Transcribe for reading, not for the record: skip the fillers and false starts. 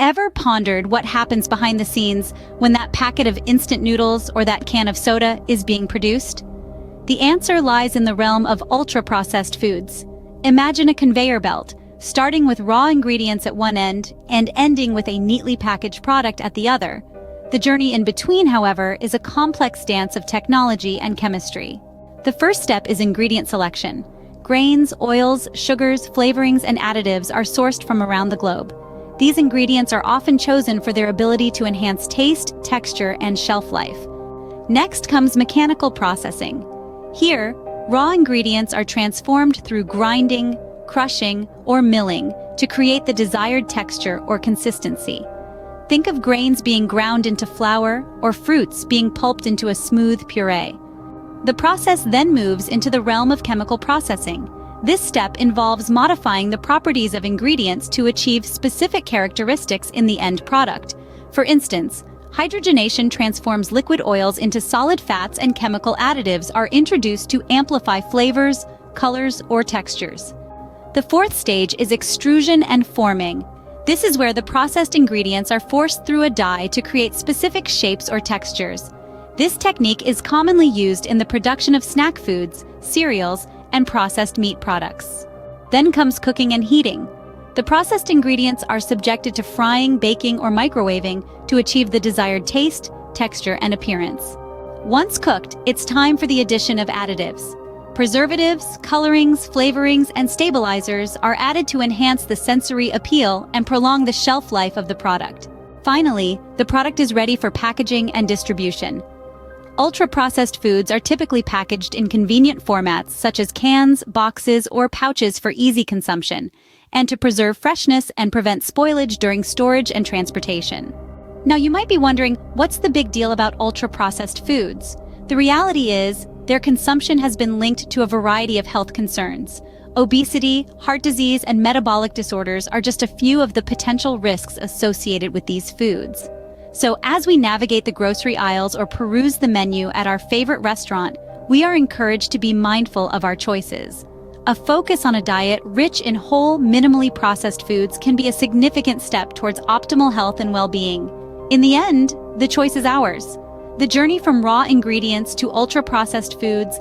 ever pondered what happens behind the scenes when that packet of instant noodles or that can of soda is being produced? The answer lies in the realm of ultra-processed foods. Imagine a conveyor belt, starting with raw ingredients at one end and ending with a neatly packaged product at the other. The journey in between, however, is a complex dance of technology and chemistry. The first step is ingredient selection. Grains, oils, sugars, flavorings, and additives are sourced from around the globe. These ingredients are often chosen for their ability to enhance taste, texture, and shelf life. Next comes mechanical processing. Here, raw ingredients are transformed through grinding, crushing, or milling to create the desired texture or consistency. Think of grains being ground into flour or fruits being pulped into a smooth puree. The process then moves into the realm of chemical processing. This step involves modifying the properties of ingredients to achieve specific characteristics in the end product. For instance, hydrogenation transforms liquid oils into solid fats, and chemical additives are introduced to amplify flavors, colors, or textures. The fourth stage is extrusion and forming. This is where the processed ingredients are forced through a die to create specific shapes or textures. This technique is commonly used in the production of snack foods, cereals, and processed meat products. Then comes cooking and heating. The processed ingredients are subjected to frying, baking, or microwaving to achieve the desired taste, texture, and appearance. Once cooked, it's time for the addition of additives. Preservatives, colorings, flavorings, and stabilizers are added to enhance the sensory appeal and prolong the shelf life of the product. Finally, the product is ready for packaging and distribution. Ultra-processed foods are typically packaged in convenient formats such as cans, boxes, or pouches for easy consumption, and to preserve freshness and prevent spoilage during storage and transportation. Now you might be wondering, what's the big deal about ultra-processed foods? The reality is, their consumption has been linked to a variety of health concerns. Obesity, heart disease, and metabolic disorders are just a few of the potential risks associated with these foods. So as we navigate the grocery aisles or peruse the menu at our favorite restaurant, we are encouraged to be mindful of our choices. A focus on a diet rich in whole, minimally processed foods can be a significant step towards optimal health and well-being. In the end, the choice is ours. The journey from raw ingredients to ultra-processed foods